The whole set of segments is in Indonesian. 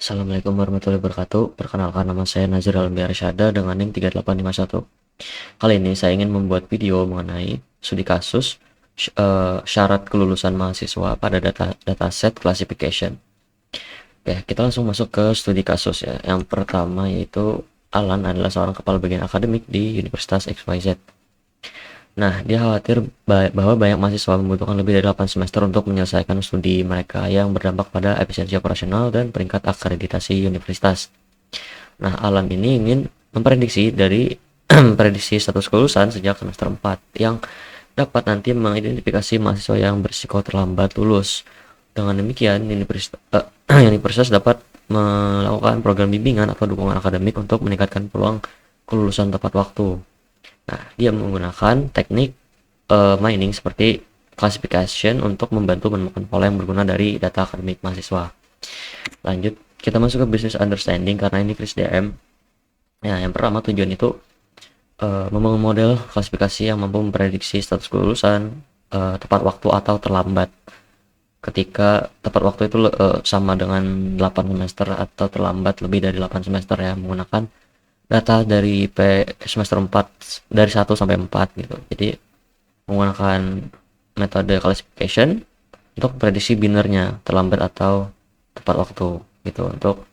Assalamualaikum warahmatullahi wabarakatuh. Perkenalkan, nama saya Nazir Almi Arsyada dengan NIM 3851. Kali ini saya ingin membuat video mengenai studi kasus syarat kelulusan mahasiswa pada dataset classification. Oke, kita langsung masuk ke studi kasus ya. Yang pertama yaitu Alan adalah seorang kepala bagian akademik di Universitas XYZ. Nah, dia khawatir bahwa banyak mahasiswa membutuhkan lebih dari 8 semester untuk menyelesaikan studi mereka yang berdampak pada efisiensi operasional dan peringkat akreditasi universitas. Nah, Alan ini ingin memprediksi dari prediksi status kelulusan sejak semester 4 yang dapat nanti mengidentifikasi mahasiswa yang berisiko terlambat lulus. Dengan demikian, universitas dapat melakukan program bimbingan atau dukungan akademik untuk meningkatkan peluang kelulusan tepat waktu. Nah, dia menggunakan teknik mining seperti classification untuk membantu menemukan pola yang berguna dari data akademik mahasiswa. Lanjut, kita masuk ke business understanding karena ini Kris DM. Ya, yang pertama tujuan itu membangun model klasifikasi yang mampu memprediksi status kelulusan tepat waktu atau terlambat. Ketika tepat waktu itu sama dengan 8 semester atau terlambat lebih dari 8 semester ya, menggunakan data dari semester 4 dari 1 sampai 4 gitu. Jadi menggunakan metode classification untuk prediksi binernya terlambat atau tepat waktu gitu untuk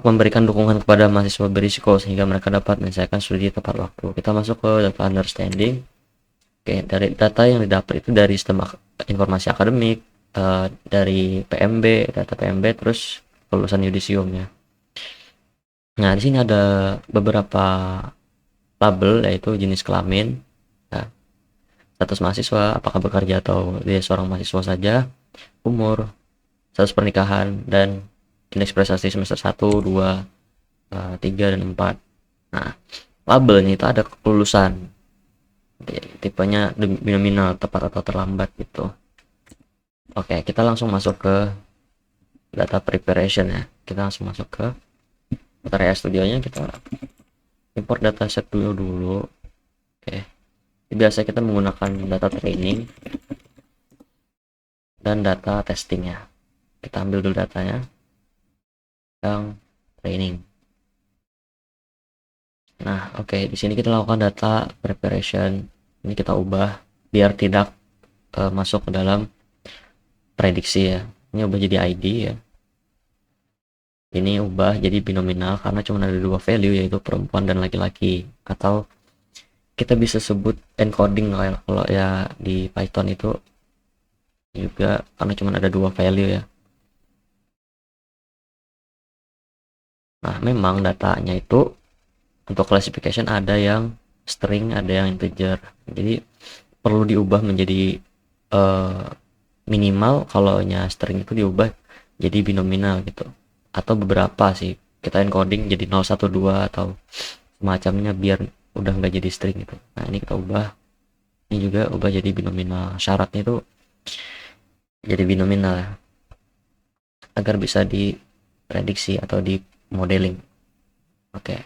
memberikan dukungan kepada mahasiswa berisiko sehingga mereka dapat menyelesaikan studi tepat waktu. Kita masuk ke data understanding. Oke, dari data yang didapat itu dari sistem informasi akademik, dari PMB, data PMB, terus lulusan yudisium ya. Nah, di sini ada beberapa label yaitu jenis kelamin, ya, status mahasiswa, apakah bekerja atau dia seorang mahasiswa saja, umur, status pernikahan, dan indeks prestasi semester 1, 2, 3, dan 4. Nah, labelnya itu ada kelulusan. Tipenya nominal, tepat atau terlambat gitu. Oke, kita langsung masuk ke data preparation ya. Kita langsung masuk ke Area Studionya, kita import dataset dulu. Oke. Biasa kita menggunakan data training dan data testing ya. Kita ambil dulu datanya yang training. Nah, oke, di sini kita lakukan data preparation. Ini kita ubah biar tidak masuk ke dalam prediksi ya. Ini ubah jadi ID ya. Ini ubah jadi binominal karena cuma ada dua value yaitu perempuan dan laki-laki. Atau kita bisa sebut encoding kalau ya di Python itu juga karena cuma ada dua value ya. Nah, memang datanya itu untuk classification ada yang string, ada yang integer. Jadi perlu diubah menjadi minimal kalau nya string itu diubah jadi binominal gitu. Atau beberapa sih kita encoding jadi 012 atau semacamnya biar udah nggak jadi string gitu. Nah, ini kita ubah. Ini juga ubah jadi binominal. Syaratnya itu jadi binominal ya, agar bisa diprediksi atau di modeling. Oke.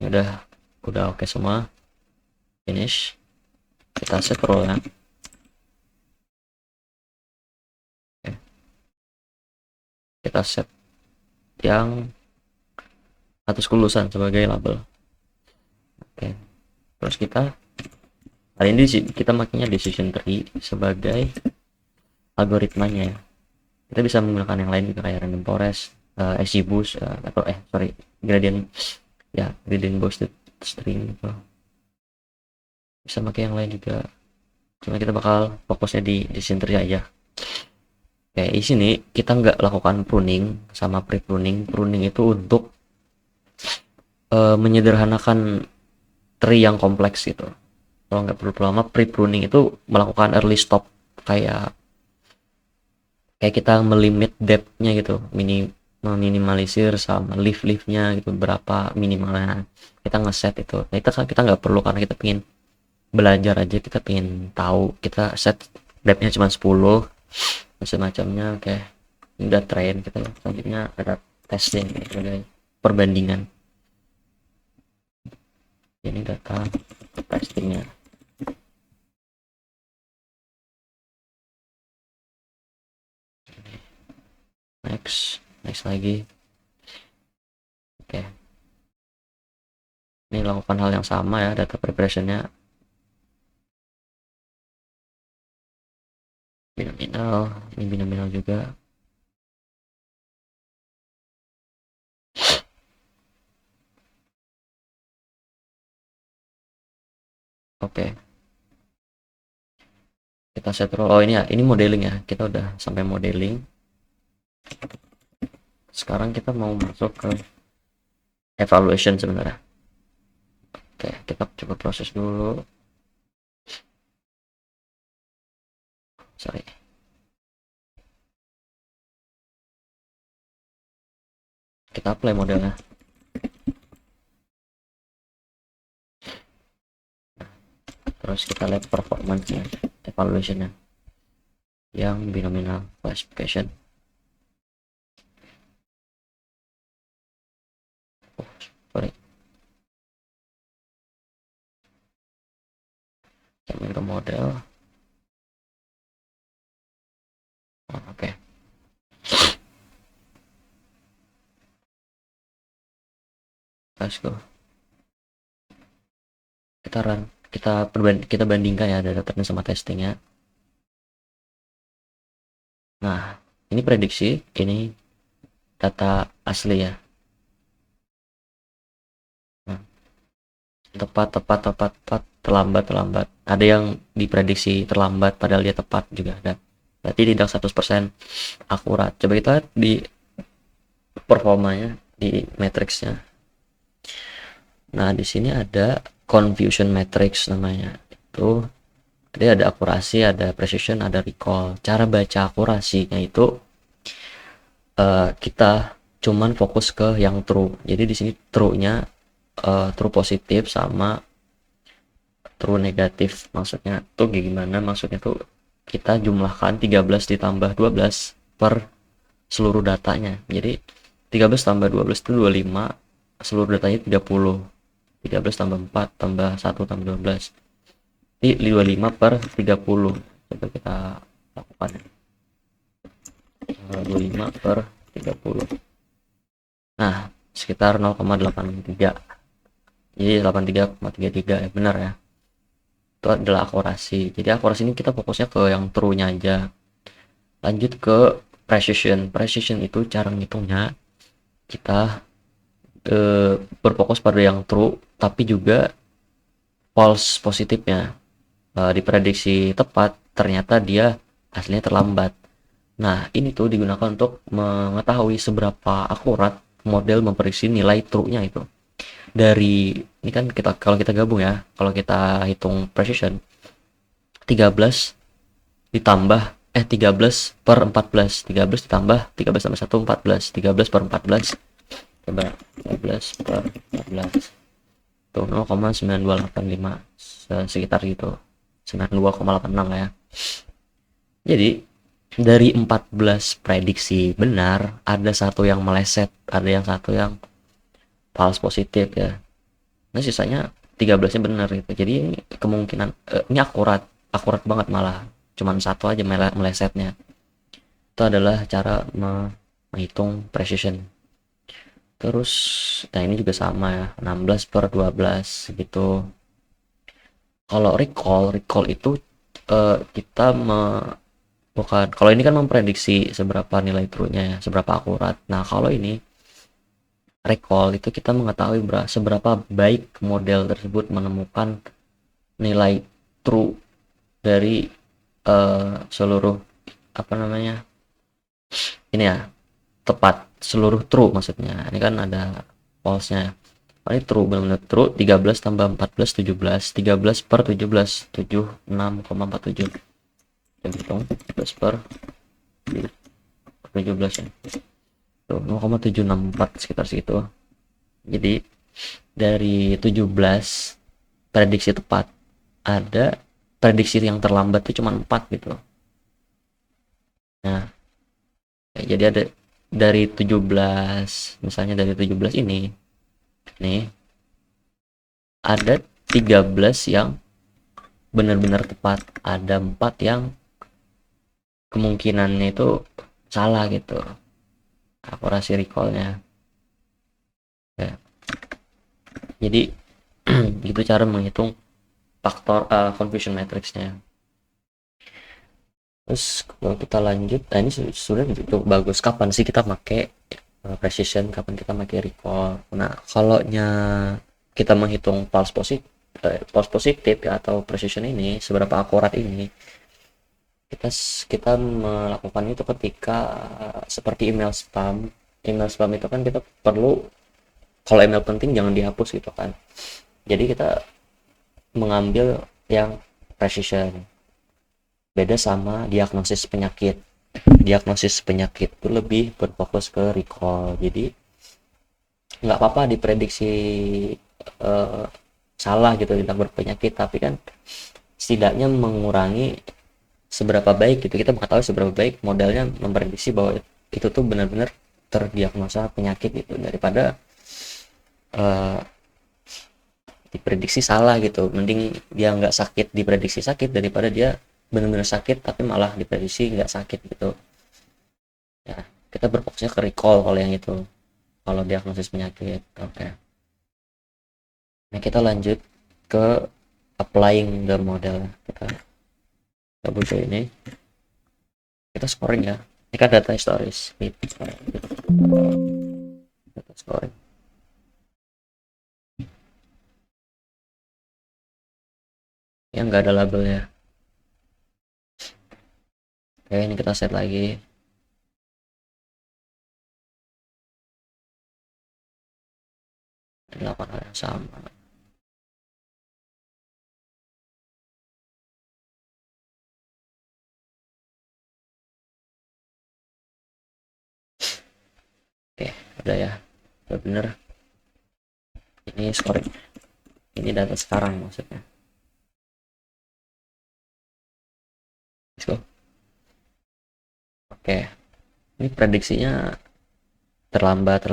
Ini udah oke semua. Finish. Kita set row ya. Oke. Kita set yang status kelulusan sebagai label. Oke. Terus kali ini kita makanya decision tree sebagai algoritmanya ya. Kita bisa menggunakan yang lain juga kayak random forest, XGBoost atau gradient ya, gradient boosted string gitu. Bisa pakai yang lain juga. Cuma kita bakal fokusnya di decision tree aja. Oke, di sini kita nggak lakukan pruning sama pre-pruning. Pruning itu untuk menyederhanakan tree yang kompleks gitu. Kalau nggak perlu lama, pre-pruning itu melakukan early stop kayak kita melimit depth-nya gitu, meminimalisir sama lift-nya gitu, berapa minimalnya kita ngeset itu. Nah, itu kan kita nggak perlu karena kita pengen belajar aja, kita pengen tahu, kita set depth-nya cuma 10 semacamnya. Oke, ini udah train, kita selanjutnya ada testing sebagai perbandingan. Ini data testingnya. Next. next lagi. Oke, ini lakukan hal yang sama ya, data preparationnya binominal, ini binominal juga. Oke, kita set row. Oh ini ya, ini modeling ya, kita udah sampai modeling. Sekarang kita mau masuk ke evaluation sebenarnya. Oke, kita coba proses dulu. Sorry. Kita apply modelnya. Terus kita lihat performance-nya, evaluation-nya yang binominal classification. Oh, sorry. Kita ke model. Oh, oke. Let's go. Kita run, kita bandingkan ya data sama testingnya. Nah, ini prediksi, ini data asli ya. Nah, tepat, terlambat. Ada yang diprediksi terlambat padahal dia tepat juga ada. Berarti tidak 100% akurat. Coba kita lihat di performanya, di matriksnya. Nah, di sini ada confusion matrix namanya. Itu dia ada akurasi, ada precision, ada recall. Cara baca akurasinya itu kita cuman fokus ke yang true. Jadi di sini true-nya true positif sama true negatif. Maksudnya tuh gimana? Maksudnya tuh kita jumlahkan 13 ditambah 12 per seluruh datanya. Jadi 13 tambah 12 itu 25, seluruh datanya 30. 13 tambah 4 tambah 1 tambah 12. Jadi 25 per 30. Coba kita lakukan. 25 per 30. Nah, sekitar 0,83. Jadi 83,33 ya, benar ya. Itu adalah akurasi. Jadi akurasi ini kita fokusnya ke yang true-nya aja. Lanjut ke precision. Precision itu cara ngitungnya kita berfokus pada yang true, tapi juga false positifnya. Diprediksi tepat, ternyata dia aslinya terlambat. Nah, ini tuh digunakan untuk mengetahui seberapa akurat model memprediksi nilai true-nya itu. Dari ini kan kalau kita gabung ya, kalau kita hitung precision 13 ditambah 13 per 14, 13 ditambah 13 tambah 1 14, 13 per 14, coba 13 per 14 tuh 0,9285 sekitar gitu, 92,86 lah ya. Jadi dari 14 prediksi benar, ada satu yang meleset, ada yang satu yang false positif ya. Nah sisanya 13-nya benar gitu. Jadi ini kemungkinan ini akurat banget, malah cuman satu aja melesetnya. Itu adalah cara menghitung precision. Terus nah ini juga sama ya, 16 per 12 gitu. Kalau recall itu kita bukan, kalau ini kan memprediksi seberapa nilai true-nya ya, seberapa akurat. Nah kalau ini recall itu kita mengetahui seberapa baik model tersebut menemukan nilai true dari seluruh apa namanya ini ya, tepat seluruh true maksudnya. Ini kan ada false-nya. Ini true, benar-benar true. 13 tambah 14 17, 13 per 17 76,47. Kita hitung 13 per 17 ya. Tuh 0,764 sekitar segitu. Jadi dari 17 prediksi tepat, ada prediksi yang terlambat itu cuma 4 gitu. Nah, jadi ada dari 17, misalnya dari 17 ini nih ada 13 yang benar-benar tepat, ada 4 yang kemungkinannya itu salah gitu. akurasi recallnya ya. Jadi itu cara menghitung faktor confusion matrixnya. Terus kalau kita lanjut, nah ini sudah cukup bagus. Kapan sih kita pakai precision? Kapan kita pakai recall? Nah, kalau kita menghitung false positif ya, atau precision ini seberapa akurat ini, kita kita melakukan itu ketika seperti email spam. Email spam itu kan kita perlu, kalau email penting jangan dihapus gitu kan. Jadi kita mengambil yang precision. Beda sama diagnosis penyakit. Diagnosis penyakit itu lebih berfokus ke recall. Jadi nggak apa-apa diprediksi salah gitu tentang berpenyakit, tapi kan setidaknya mengurangi seberapa baik gitu, kita mengetahui seberapa baik modelnya memprediksi bahwa itu tuh benar-benar terdiagnosa penyakit gitu, daripada diprediksi salah gitu. Mending dia nggak sakit diprediksi sakit, daripada dia benar-benar sakit tapi malah diprediksi nggak sakit gitu ya. Kita berfokusnya ke recall kalau yang itu, kalau diagnosis penyakit. Oke. Nah, kita lanjut ke applying the model. Kita buka ini, kita scoring ya. Ini kan data historis, data scoring. Yang nggak ada labelnya. Oke, ini kita set lagi. Dilakukan hal yang sama. Oke, udah ya, udah bener. Ini scoring, ini data sekarang maksudnya. Let's go. Oke, ini prediksinya terlambat,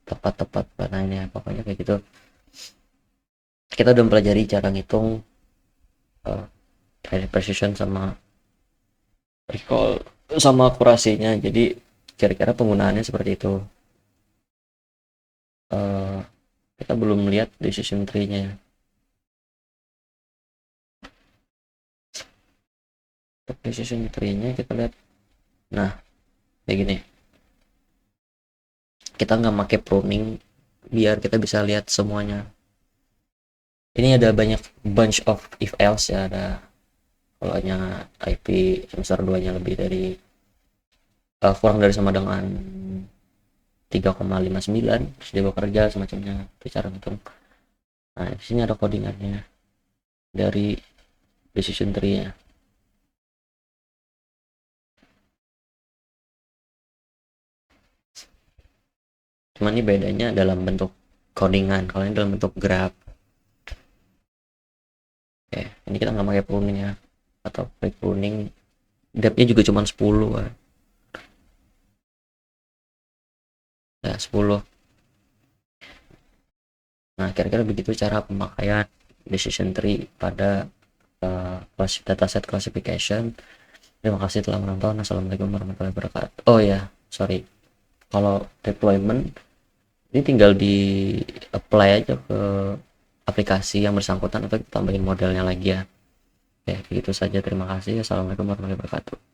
tepat. Nah ini ya, pokoknya kayak gitu. Kita udah mempelajari cara ngitung precision sama recall sama akurasinya. Jadi kira-kira penggunaannya seperti itu. Kita belum melihat decision tree-nya. Untuk decision tree-nya kita lihat. Nah, kayak gini. Kita nggak pakai pruning biar kita bisa lihat semuanya. Ini ada banyak bunch of if else ya. Ada kalau nya IP semester 2 nya lebih dari kurang dari sama dengan 3,59, terus dia bekerja semacamnya, itu cara ngitung. Nah, di sini ada codingannya dari decision tree-nya. Cuman ini bedanya dalam bentuk codingan, kalau ini dalam bentuk graph. Oke, ini kita nggak pakai pruning ya, atau pakai pruning, depth-nya juga cuma 10 kan. Ya, 10. Nah, kira-kira begitu cara pemakaian decision tree pada dataset classification. Terima kasih telah menonton. Assalamualaikum warahmatullahi wabarakatuh. Oh ya, sorry. Kalau deployment ini tinggal di apply aja ke aplikasi yang bersangkutan, atau kita tambahin modelnya lagi ya. Ya, begitu saja. Terima kasih. Assalamualaikum warahmatullahi wabarakatuh.